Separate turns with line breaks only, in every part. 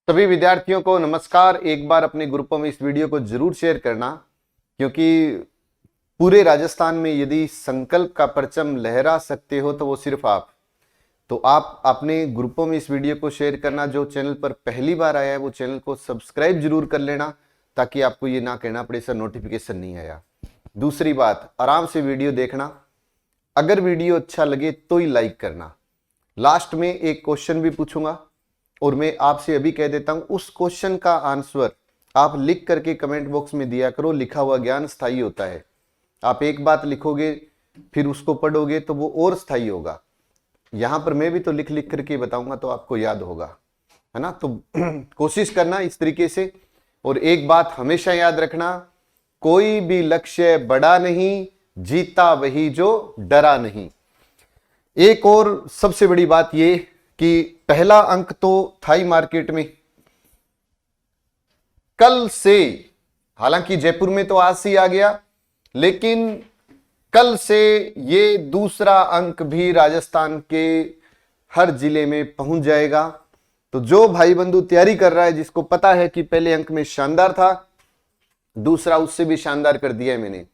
सभी विद्यार्थियों को नमस्कार। एक बार अपने ग्रुपों में इस वीडियो को जरूर शेयर करना, क्योंकि पूरे राजस्थान में यदि संकल्प का परचम लहरा सकते हो तो वो सिर्फ आप। तो आप अपने ग्रुपों में इस वीडियो को शेयर करना। जो चैनल पर पहली बार आया है वो चैनल को सब्सक्राइब जरूर कर लेना, ताकि आपको ये ना कहना पड़े सर नोटिफिकेशन नहीं आया। दूसरी बात, आराम से वीडियो देखना। अगर वीडियो अच्छा लगे तो ही लाइक करना। लास्ट में एक क्वेश्चन भी पूछूंगा और मैं आपसे अभी कह देता हूं, उस क्वेश्चन का आंसर आप लिख करके कमेंट बॉक्स में दिया करो। लिखा हुआ ज्ञान स्थायी होता है। आप एक बात लिखोगे फिर उसको पढ़ोगे तो वो और स्थायी होगा। यहां पर मैं भी तो लिख लिख करके बताऊंगा तो आपको याद होगा, है ना। तो कोशिश करना इस तरीके से। और एक बात हमेशा याद रखना, कोई भी लक्ष्य बड़ा नहीं, जीता वही जो डरा नहीं। एक और सबसे बड़ी बात ये कि पहला अंक तो था ही मार्केट में कल से। हालांकि जयपुर में तो आज से आ गया, लेकिन कल से ये दूसरा अंक भी राजस्थान के हर जिले में पहुंच जाएगा। तो जो भाई बंधु तैयारी कर रहा है, जिसको पता है कि पहले अंक में शानदार था, दूसरा उससे भी शानदार कर दिया है मैंने।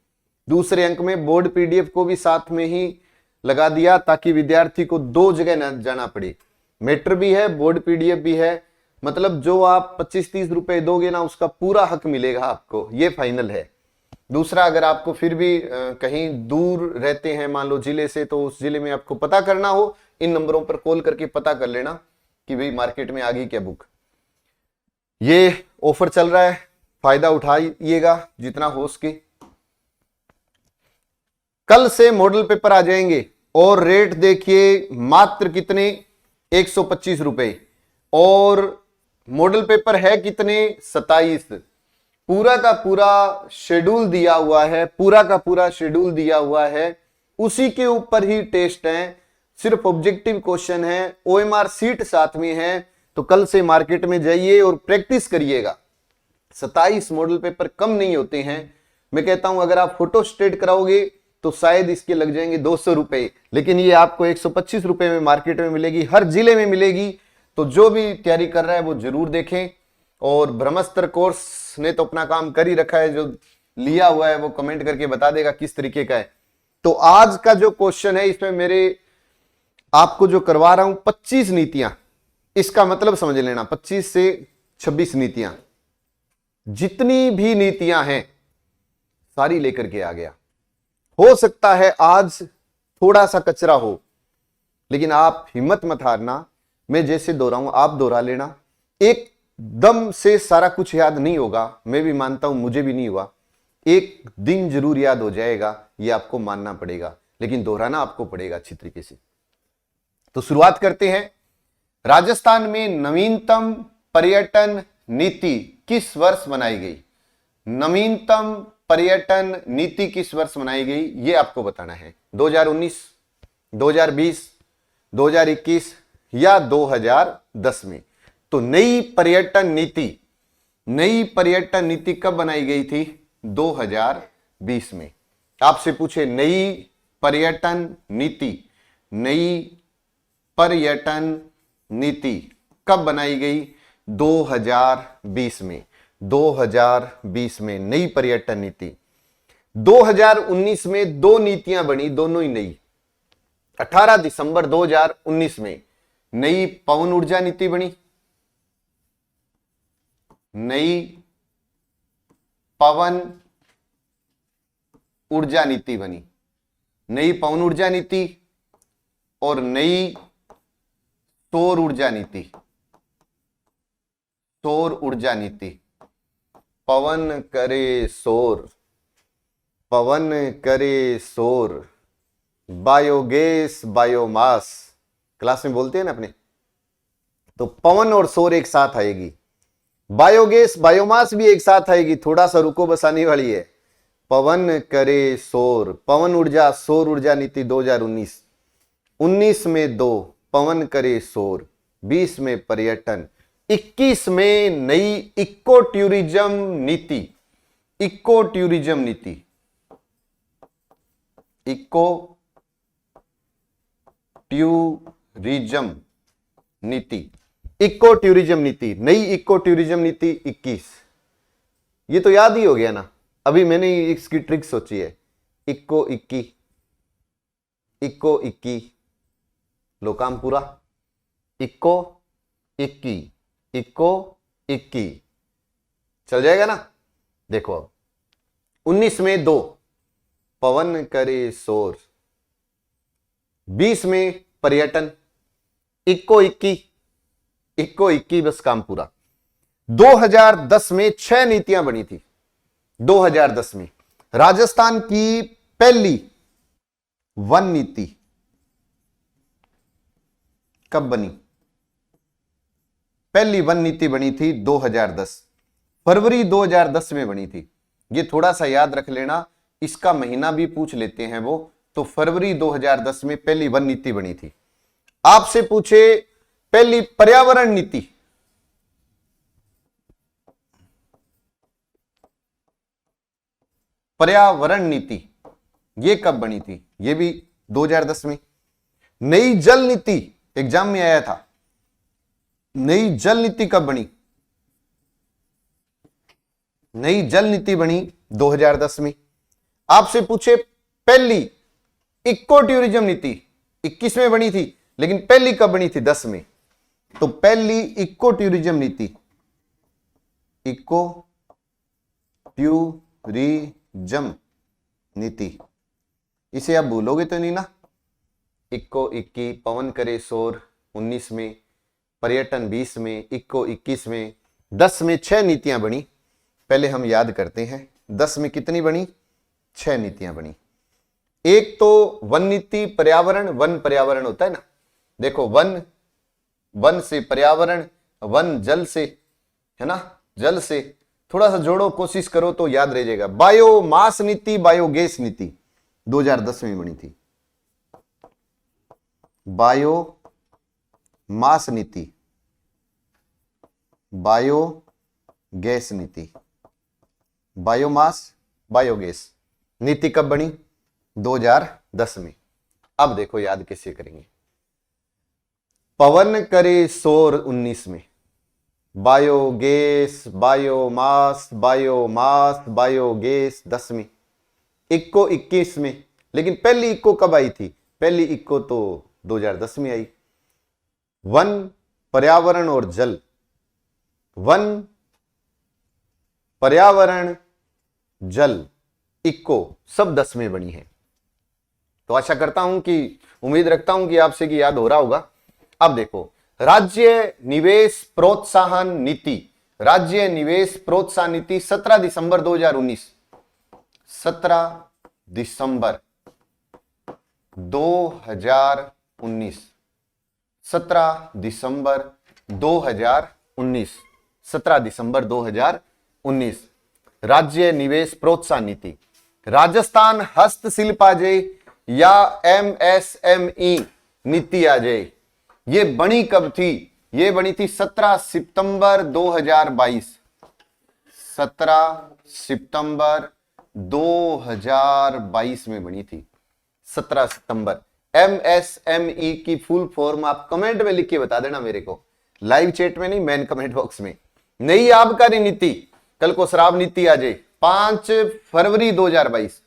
दूसरे अंक में बोर्ड पीडीएफ को भी साथ में ही लगा दिया, ताकि विद्यार्थी को दो जगह न जाना पड़े। मैटर भी है, बोर्ड पीडीएफ भी है। मतलब जो आप 25-30 रुपए दोगे ना, उसका पूरा हक मिलेगा आपको, ये फाइनल है। दूसरा, अगर आपको फिर भी कहीं दूर रहते हैं मान लो जिले से, तो उस जिले में आपको पता करना हो, इन नंबरों पर कॉल करके पता कर लेना कि भाई मार्केट में आ गई क्या बुक। ये ऑफर चल रहा है, फायदा उठाइएगा जितना हो सके। कल से मॉडल पेपर आ जाएंगे और रेट देखिए मात्र कितने, 125 रुपए। और मॉडल पेपर है कितने, 27। पूरा का पूरा शेड्यूल दिया हुआ है, पूरा का पूरा शेड्यूल दिया हुआ है। उसी के ऊपर ही टेस्ट है, सिर्फ ऑब्जेक्टिव क्वेश्चन है, ओएमआर सीट साथ में है। तो कल से मार्केट में जाइए और प्रैक्टिस करिएगा। 27 मॉडल पेपर कम नहीं होते हैं। मैं कहता हूं अगर आप फोटो स्टेट कराओगे तो शायद इसके लग जाएंगे 200 रुपए, लेकिन ये आपको 125 रुपए में मार्केट में मिलेगी, हर जिले में मिलेगी। तो जो भी तैयारी कर रहा है वो जरूर देखें। और ब्रह्मास्त्र कोर्स ने तो अपना काम कर ही रखा है, जो लिया हुआ है वो कमेंट करके बता देगा किस तरीके का है। तो आज का जो क्वेश्चन है, इसमें मेरे आपको जो करवा रहा हूं 25 नीतियां, इसका मतलब समझ लेना, 25 से 26 नीतियां। जितनी भी नीतियां हैं सारी लेकर के आ गया। हो सकता है आज थोड़ा सा कचरा हो, लेकिन आप हिम्मत मत हारना। मैं जैसे दोहराऊं आप दोहरा लेना। एक दम से सारा कुछ याद नहीं होगा, मैं भी मानता हूं, मुझे भी नहीं हुआ। एक दिन जरूर याद हो जाएगा, ये आपको मानना पड़ेगा, लेकिन दोहराना आपको पड़ेगा अच्छी तरीके से। तो शुरुआत करते हैं। राजस्थान में नवीनतम पर्यटन नीति किस वर्ष बनाई गई? नवीनतम पर्यटन नीति किस वर्ष बनाई गई, यह आपको बताना है। 2019, 2020, 2021 या 2010 में। तो नई पर्यटन नीति कब बनाई गई थी? 2020 में। आपसे पूछे नई पर्यटन नीति कब बनाई गई? 2020 में। 2020 में नई पर्यटन नीति। 2019 में दो नीतियां बनी, दोनों ही नई। 18 दिसंबर 2019 में नई पवन ऊर्जा नीति बनी। नई पवन ऊर्जा नीति बनी। नई पवन ऊर्जा नीति और नई सौर ऊर्जा नीति। सौर ऊर्जा नीति। पवन करे सौर, पवन करे सौर, बायोगैस, बायोमास, क्लास में बोलते हैं ना अपने। तो पवन और सौर एक साथ आएगी, बायोगैस बायोमास भी एक साथ आएगी। थोड़ा सा रुको, बस आने वाली है। पवन करे सौर, पवन ऊर्जा सौर ऊर्जा नीति 2019। 19 में दो, पवन करे सौर। 20 में पर्यटन। 21 में नई इको टूरिज्म नीति। इको टूरिज्म नीति, इको टूरिज्म नीति इको टूरिज्म नीति, नई इको टूरिज्म नीति 21। ये तो याद ही हो गया ना, अभी मैंने इसकी ट्रिक सोची है। इको 21, इको 21, लो काम पूरा। इको 21, इको 21 चल जाएगा ना। देखो अब 19 में 2 पवन करे शोर, 20 में पर्यटन, इको 21, इको 21 बस काम पूरा। 2010 में 6 नीतियां बनी थी। 2010 में राजस्थान की पहली वन नीति कब बनी? पहली वन नीति बनी थी 2010, फरवरी 2010 में बनी थी। ये थोड़ा सा याद रख लेना, इसका महीना भी पूछ लेते हैं वो। तो फरवरी 2010 में पहली वन नीति बनी थी। आपसे पूछे पहली पर्यावरण नीति, पर्यावरण नीति ये कब बनी थी? ये भी 2010 में। नई जल नीति एग्जाम में आया था, नई जल नीति कब बनी? नई जल नीति बनी 2010 में। आपसे पूछे पहली इको टूरिज्म नीति 21 में बनी थी, लेकिन पहली कब बनी थी? 10 में। तो पहली इको टूरिज्म नीति, इको टूरिज्म नीति, इसे आप भूलोगे तो नहीं ना। इको 21, पवन करे शोर 19 में, पर्यटन 20 में, इको 21 में, 10 में 6 नीतियां बनी। पहले हम याद करते हैं 10 में कितनी बनी? 6 नीतियां बनी। एक तो वन नीति, पर्यावरण, वन पर्यावरण होता है ना। देखो वन, वन से पर्यावरण, वन जल से, है ना, जल से थोड़ा सा जोड़ो, कोशिश करो तो याद रह जाएगा। बायोमास नीति, बायोगैस नीति 2010 में बनी थी। बायोमास नीति, बायोगैस नीति, बायोमास बायोगैस नीति कब बनी? 2010 में। अब देखो याद कैसे करेंगे। पवन करे शोर 19 में, बायोगैस, बायोमास, बायोमास, बायोगैस 10 में, इको 21 में। लेकिन पहली इको कब आई थी? पहली इको तो 2010 में आई। वन, पर्यावरण और जल, वन, पर्यावरण, जल, इको सब 10 में बनी है। तो आशा करता हूं कि, उम्मीद रखता हूं कि आपसे की याद हो रहा होगा। अब देखो राज्य निवेश प्रोत्साहन नीति, राज्य निवेश प्रोत्साहन नीति 17 दिसंबर 2019, 17 दिसंबर 2019, 17 दिसंबर 2019, 17 दिसंबर 2019 राज्य निवेश प्रोत्साहन नीति। राजस्थान हस्तशिल्प आ जाए या MSME नीति आ जाए, ये बनी कब थी? ये बनी थी 17 सितंबर 2022, 17 सितंबर 2022 में बनी थी। 17 सितंबर। MSME की फुल फॉर्म आप कमेंट में लिख के बता देना मेरे को, लाइव चैट में नहीं, मेन कमेंट बॉक्स में। नई आबकारी नीति, कल को शराब नीति आ जाए, 5 फरवरी 2022,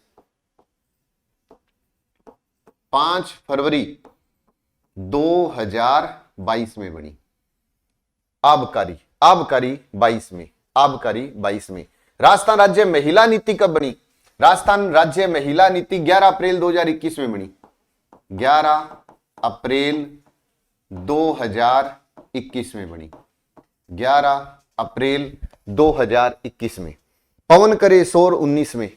5 फरवरी 2022 में बनी। आबकारी, आबकारी 22 में, आबकारी 22 में। राजस्थान राज्य महिला नीति कब बनी? राजस्थान राज्य महिला नीति 11 अप्रैल 2021 में बनी, 11 अप्रैल 2021 में बनी, 11 अप्रैल 2021 में। पवन करे शोर 19 में,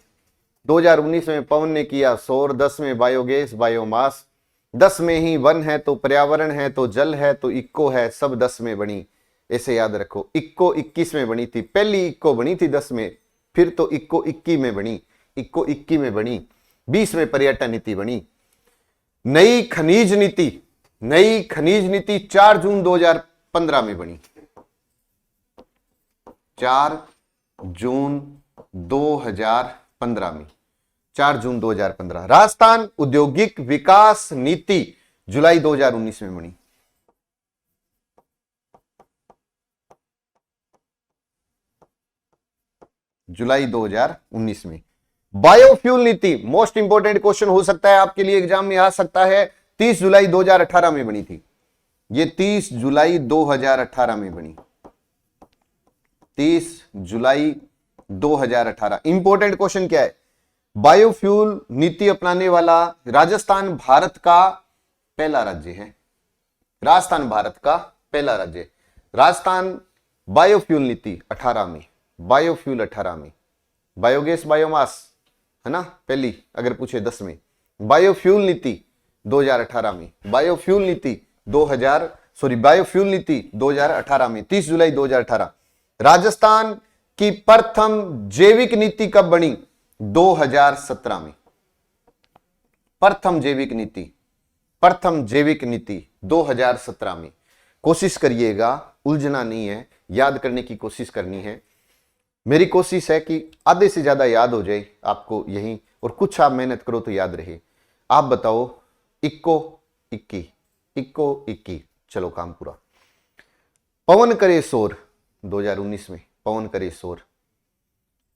2019 में पवन ने किया शोर। 10 में बायोगैस, बायोमास, 10 में ही वन है तो पर्यावरण है तो जल है तो इको है, सब 10 में बनी। ऐसे याद रखो। इको 21 में बनी थी, पहली इको बनी थी 10 में, फिर तो इको 21 में बनी, इको 21 में बनी। 20 में पर्यटन नीति बनी। नई खनिज नीति, नई खनिज नीति 4 जून 2015 में बनी, 4 जून 2015 में, 4 जून 2015। राजस्थान औद्योगिक विकास नीति जुलाई 2019 में बनी, जुलाई 2019 में। बायोफ्यूल नीति मोस्ट इंपोर्टेंट क्वेश्चन हो सकता है आपके लिए, एग्जाम में आ सकता है। 30 जुलाई 2018 में बनी थी ये, 30 जुलाई 2018 में बनी, 30 जुलाई 2018। इंपोर्टेंट क्वेश्चन क्या है? बायोफ्यूल नीति अपनाने वाला राजस्थान भारत का पहला राज्य है। राजस्थान भारत का पहला राज्य। राजस्थान बायोफ्यूल नीति 18 में, बायोफ्यूल 18 में, बायोगैस बायोमास है ना पहली, अगर पूछे 10 में। बायोफ्यूल नीति 2018 में, बायोफ्यूल नीति 2018 में, 30 जुलाई 2018। राजस्थान की प्रथम जैविक नीति कब बनी? 2017 में। प्रथम जैविक नीति 2017 में। कोशिश करिएगा, उलझना नहीं है, याद करने की कोशिश करनी है। मेरी कोशिश है कि आधे से ज्यादा याद हो जाए आपको यहीं, और कुछ आप मेहनत करो तो याद रहे। आप बताओ, इक्को इक्की, चलो काम पूरा। पवन करे शोर 2019 में, पवन करे शोर।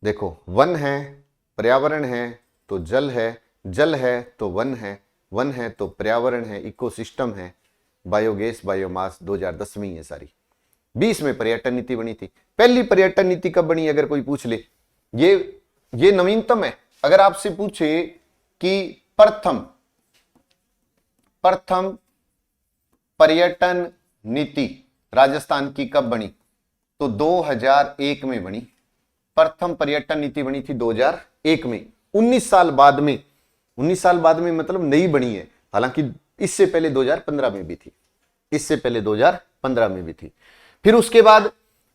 देखो, वन है, पर्यावरण है तो जल है, जल है तो वन है, वन है तो पर्यावरण है, इकोसिस्टम है, बायोगैस बायोमास 2010 में ये सारी। 20 में पर्यटन नीति बनी थी। पहली पर्यटन नीति कब बनी अगर कोई पूछ ले? ये नवीनतम है। अगर आपसे पूछे कि प्रथम पर्यटन नीति राजस्थान की कब बनी, तो 2001 में बनी। प्रथम पर्यटन नीति बनी थी 2001 में। 19 साल बाद में, 19 साल बाद में मतलब नई बनी है। हालांकि इससे पहले 2015 में भी थी, इससे पहले 2015 में भी थी। फिर उसके बाद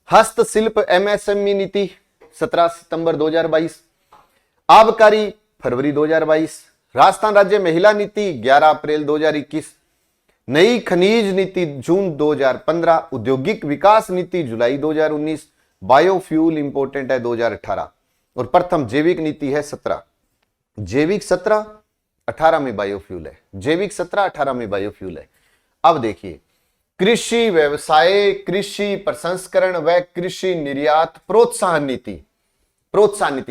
हस्तशिल्प एमएसएमई नीति 17 सितंबर 2022, आबकारी फरवरी 2022, राजस्थान राज्य महिला नीति 11 अप्रैल 2021, नई खनिज नीति जून 2015, औद्योगिक विकास नीति जुलाई 2019, बायोफ्यूल इंपोर्टेंट है 2018, और प्रथम जैविक नीति है 17। जैविक 17, 18 में बायोफ्यूल है। जैविक 17, 18 में बायोफ्यूल है। अब देखिए, कृषि व्यवसाय, कृषि प्रसंस्करण व कृषि निर्यात प्रोत्साहन नीति,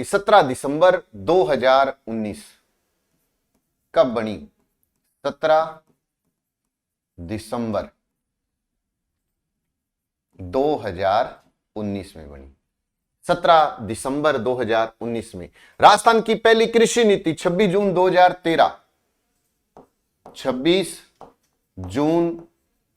17 दिसंबर 2019 कब बनी? 17 दिसंबर 2019 में बनी। 17 दिसंबर 2019 में। राजस्थान की पहली कृषि नीति 26 जून 2013, 26 जून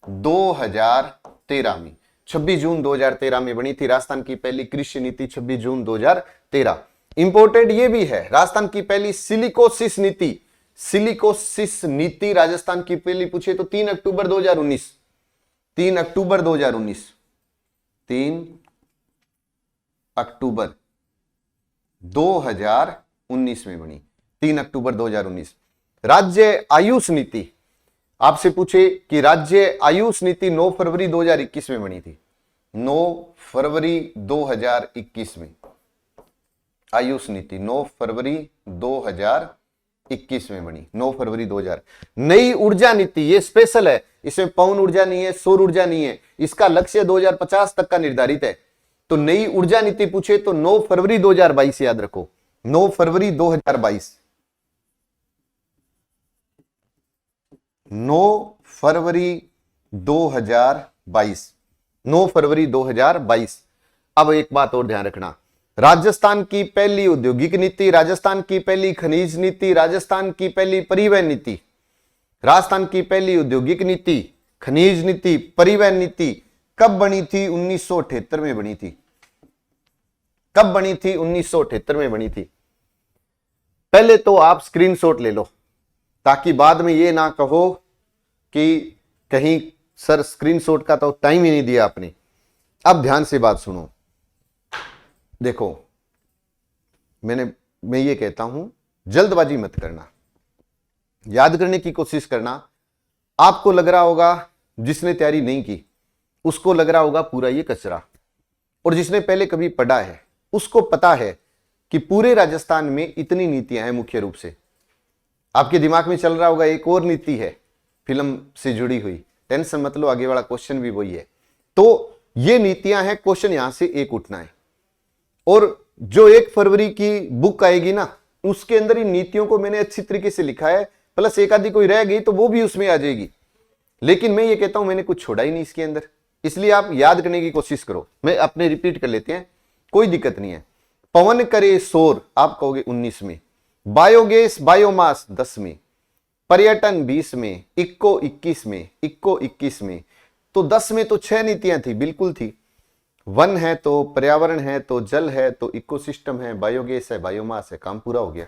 2013 में, 26 जून 2013 में बनी थी राजस्थान की पहली कृषि नीति, 26 जून 2013। इंपोर्टेंट ये भी है, राजस्थान की पहली सिलिकोसिस नीति, सिलिकोसिस नीति राजस्थान की पहली पूछे तो 3 अक्टूबर 2019, 3 अक्टूबर 2019, 3 अक्टूबर 2019 में बनी, 3 अक्टूबर 2019। राज्य आयुष नीति, आपसे पूछे कि राज्य आयुष नीति 9 फरवरी 2021 में बनी थी, 9 फरवरी 2021 में आयुष नीति 9 फरवरी 2021 में बनी, 9 फरवरी 2000। नई ऊर्जा नीति, ये स्पेशल है, इसमें पवन ऊर्जा नहीं है, सौर ऊर्जा नहीं है, इसका लक्ष्य 2050 तक का निर्धारित है। तो नई ऊर्जा नीति पूछे तो 9 फरवरी 2022 याद रखो, 9 फरवरी 2022, 9 फरवरी 2022, 9 फरवरी 2022। अब एक बात और ध्यान रखना, राजस्थान की पहली औद्योगिक नीति, राजस्थान की पहली खनिज नीति, राजस्थान की पहली परिवहन नीति, राजस्थान की पहली औद्योगिक नीति, खनिज नीति, परिवहन नीति कब बनी थी? 1978 में बनी थी। कब बनी थी? 1978 में बनी थी। पहले तो आप स्क्रीनशॉट ले लो, ताकि बाद में ये ना कहो कि कहीं सर स्क्रीनशॉट का तो टाइम ही नहीं दिया आपने। अब ध्यान से बात सुनो, देखो मैं ये कहता हूं, जल्दबाजी मत करना, याद करने की कोशिश करना। आपको लग रहा होगा जिसने तैयारी नहीं की उसको लग रहा होगा पूरा ये कचरा, और जिसने पहले कभी पढ़ा है उसको पता है कि पूरे राजस्थान में इतनी नीतियां हैं। मुख्य रूप से आपके दिमाग में चल रहा होगा एक और नीति है फिल्म से जुड़ी हुई, टेंशन मत लो, आगे वाला क्वेश्चन भी वही है। तो ये नीतियां हैं, क्वेश्चन यहां से एक उठना है। और जो 1 फरवरी की बुक आएगी ना, उसके अंदर इन नीतियों को मैंने अच्छी तरीके से लिखा है, प्लस एक आधी कोई रह गई तो वो भी उसमें आ जाएगी। लेकिन मैं ये कहता हूं मैंने कुछ छोड़ा ही नहीं इसके अंदर, इसलिए आप याद करने की कोशिश करो। मैं अपने रिपीट कर लेते हैं, कोई दिक्कत नहीं है। पवन करे शोर, आप कहोगे 19 में। बायोगैस बायोमास 10 में। पर्यटन 20 में। इक्को 21 में। इक्को 21 में। तो 10 में तो 6 नीतियां थी, बिल्कुल थी। वन है तो पर्यावरण है तो जल है तो इकोसिस्टम है, बायोगैस है, बायोमास है, काम पूरा हो गया।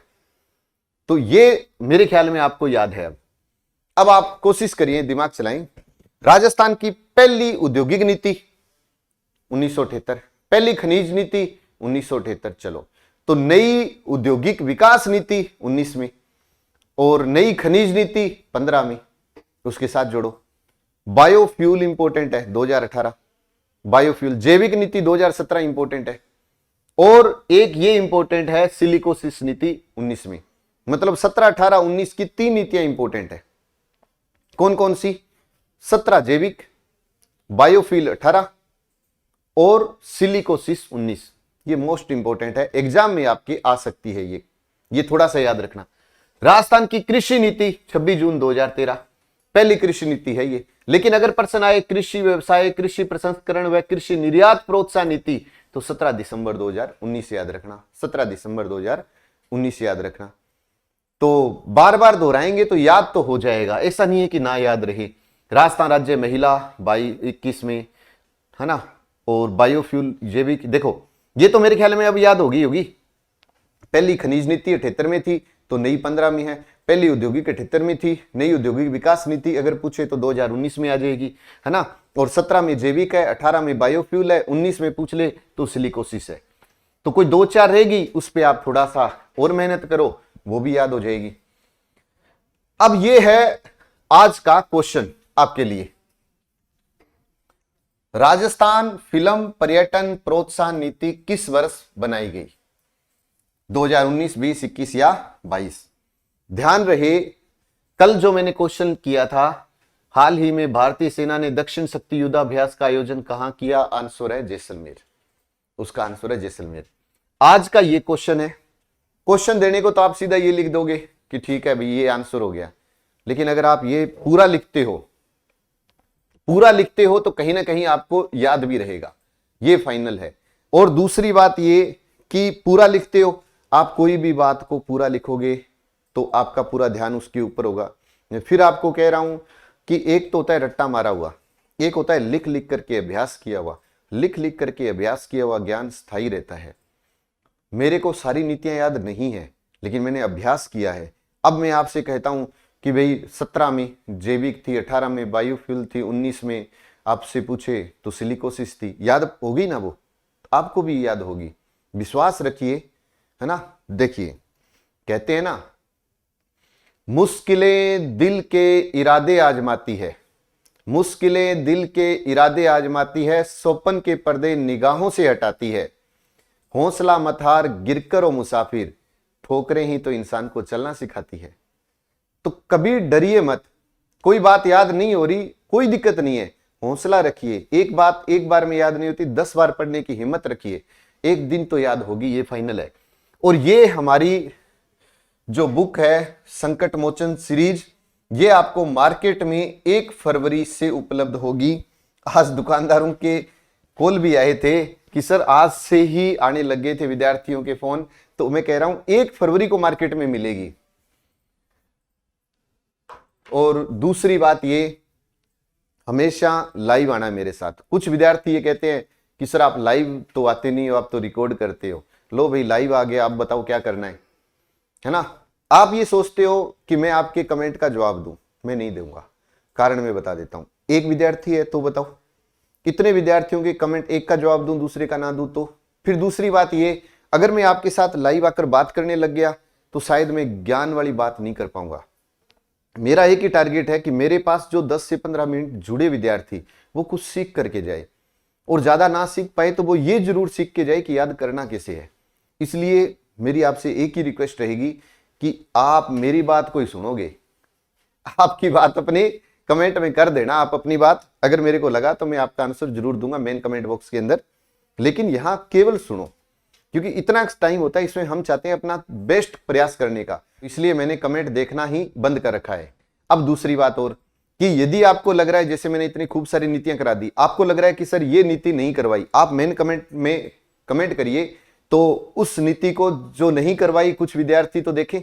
तो ये मेरे ख्याल में आपको याद है। अब आप कोशिश करिए, दिमाग चलाएं। राजस्थान की पहली औद्योगिक नीति 1978, पहली खनिज नीति 1978। चलो, तो नई औद्योगिक विकास नीति 19 में और नई खनिज नीति 15 में, उसके साथ जोड़ो। बायोफ्यूल इंपोर्टेंट है 2018, बायोफ्यूल। जैविक नीति 2017 इंपोर्टेंट है, और एक ये इंपोर्टेंट है सिलिकोसिस नीति 19 में। मतलब 17, 18, 19 की 3 नीतियां इंपोर्टेंट है। कौन कौन सी? 17 जैविक, बायोफ्यूल 18 और सिलिकोसिस 19। ये मोस्ट इंपोर्टेंट है, एग्जाम में आपकी आ सकती है ये थोड़ा सा याद रखना। राजस्थान की कृषि नीति 26 जून 2013, पहली कृषि नीति है ये। लेकिन अगर प्रश्न आए कृषि व्यवसाय, कृषि प्रसंस्करण व कृषि निर्यात प्रोत्साहन नीति, तो 17 दिसंबर 2019 याद रखना। 17 दिसंबर 2019 याद रखना। तो बार बार दोहराएंगे तो याद तो हो जाएगा, ऐसा नहीं है कि ना याद रहे। राजस्थान राज्य महिला 21 में, है ना, और बायोफ्यूल जैविक। देखो ये तो मेरे ख्याल में अब याद होगी। पहली खनिज नीति 78 में थी तो नई 15 में है। पहली औद्योगिक 78 में थी, नई औद्योगिक विकास नीति अगर पूछे तो 2019 में आ जाएगी, है ना। और 17 में जैविक है, 18 में बायोफ्यूल है, 19 में पूछ ले तो सिलिकोसिस है। तो कोई 2-4 रहेगी, उस पर आप थोड़ा सा और मेहनत करो, वो भी याद हो जाएगी। अब ये है आज का क्वेश्चन आपके लिए। राजस्थान फिल्म पर्यटन प्रोत्साहन नीति किस वर्ष बनाई गई? 2019, 20, 21 या 22? ध्यान रहे, कल जो मैंने क्वेश्चन किया था, हाल ही में भारतीय सेना ने दक्षिण शक्ति युद्धाभ्यास का आयोजन कहां किया? आंसर है जैसलमेर। उसका आंसर है जैसलमेर। आज का ये क्वेश्चन है। क्वेश्चन देने को तो आप सीधा ये लिख दोगे कि ठीक है भाई ये आंसर हो गया, लेकिन अगर आप ये पूरा लिखते हो तो कहीं ना कहीं आपको याद भी रहेगा, ये फाइनल है। और दूसरी बात ये कि पूरा लिखते हो, आप कोई भी बात को पूरा लिखोगे तो आपका पूरा ध्यान उसके ऊपर होगा। मैं फिर आपको कह रहा हूं कि एक तो होता है रट्टा मारा हुआ, एक होता है लिख लिख करके अभ्यास किया हुआ। लिख लिख करके अभ्यास किया हुआ ज्ञान स्थायी रहता है। मेरे को सारी नीतियां याद नहीं है, लेकिन मैंने अभ्यास किया है। अब मैं आपसे कहता हूं कि भाई 17 में जैविक थी, 18 में बायोफ्यूल थी, 19 में आपसे पूछे तो सिलिकोसिस थी। याद होगी ना, वो आपको भी याद होगी, विश्वास रखिए, है ना। देखिए कहते हैं ना, मुश्किलें दिल के इरादे आजमाती है, मुश्किलें दिल के इरादे आजमाती है, स्वप्न के पर्दे निगाहों से हटाती है। हौसला मत हार, गिरकर ओ मुसाफिर, ठोकरें ही तो इंसान को चलना सिखाती है। तो कभी डरिए मत। कोई बात याद नहीं हो रही, कोई दिक्कत नहीं है, हौसला रखिए। एक बात एक बार में याद नहीं होती, 10 बार पढ़ने की हिम्मत रखिए, एक दिन तो याद होगी, ये फाइनल है। और ये हमारी जो बुक है संकट मोचन सीरीज, ये आपको मार्केट में 1 फरवरी से उपलब्ध होगी। आज दुकानदारों के कॉल भी आए थे कि सर आज से ही आने लगे थे विद्यार्थियों के फोन, तो मैं कह रहा हूं 1 फरवरी को मार्केट में मिलेगी। और दूसरी बात ये, हमेशा लाइव आना मेरे साथ। कुछ विद्यार्थी ये कहते हैं कि सर आप लाइव तो आते नहीं हो, आप तो रिकॉर्ड करते हो। लो भाई लाइव आ गया, आप बताओ क्या करना है ना। आप ये सोचते हो कि मैं आपके कमेंट का जवाब दूं, मैं नहीं दूंगा, कारण मैं बता देता हूं। एक विद्यार्थी है तो बताओ कितने विद्यार्थियों के कमेंट, एक का जवाब दूं दूसरे का ना दूं तो? फिर दूसरी बात ये, अगर मैं आपके साथ लाइव आकर बात करने लग गया तो शायद मैं ज्ञान वाली बात नहीं कर पाऊंगा। मेरा एक ही टारगेट है कि मेरे पास जो 10 से 15 मिनट जुड़े विद्यार्थी, वो कुछ सीख करके जाए, और ज्यादा ना सीख पाए तो वो ये जरूर सीख के जाए कि याद करना कैसे है। इसलिए मेरी आपसे एक ही रिक्वेस्ट रहेगी कि आप मेरी बात कोई सुनोगे, आपकी बात अपने कमेंट में कर देना। आप अपनी बात, अगर मेरे को लगा तो मैं आपका आंसर जरूर दूंगा मेन कमेंट बॉक्स के अंदर, लेकिन यहां केवल सुनो। क्योंकि इतना टाइम होता है, इसमें हम चाहते हैं अपना बेस्ट प्रयास करने का, इसलिए मैंने कमेंट देखना ही बंद कर रखा है। अब दूसरी बात और कि यदि आपको लग रहा है, जैसे मैंने इतनी खूब सारी नीतियां करा दी, आपको लग रहा है कि सर ये नीति नहीं करवाई, आप मेन कमेंट में कमेंट करिए, तो उस नीति को जो नहीं करवाई कुछ विद्यार्थी तो देखें।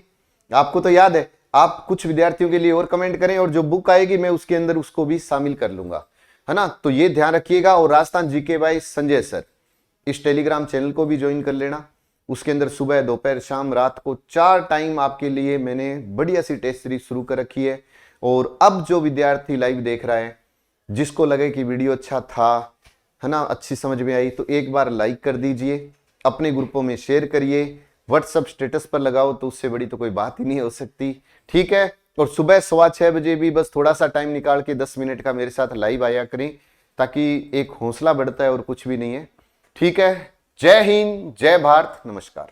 आपको तो याद है, आप कुछ विद्यार्थियों के लिए और कमेंट करें, और जो बुक आएगी मैं उसके अंदर उसको भी शामिल कर लूंगा, है ना। तो ये ध्यान रखिएगा। और Rajasthan GK by Sanjay sir, इस टेलीग्राम चैनल को भी ज्वाइन कर लेना। उसके अंदर सुबह, दोपहर, शाम, रात को 4 टाइम आपके लिए मैंने बढ़िया सी टेस्ट सीरीज शुरू कर रखी है। और अब जो विद्यार्थी लाइव देख रहा है, जिसको लगे कि वीडियो अच्छा था, है ना, अच्छी समझ में आई, तो एक बार लाइक कर दीजिए, अपने ग्रुपों में शेयर करिए, व्हाट्सएप स्टेटस पर लगाओ, तो उससे बड़ी तो कोई बात ही नहीं हो सकती। ठीक है। और सुबह 6:15 बजे भी बस थोड़ा सा टाइम निकाल के 10 मिनट का मेरे साथ लाइव आया करें, ताकि एक हौसला बढ़ता है और कुछ भी नहीं है। ठीक है। जय हिंद, जय भारत, नमस्कार।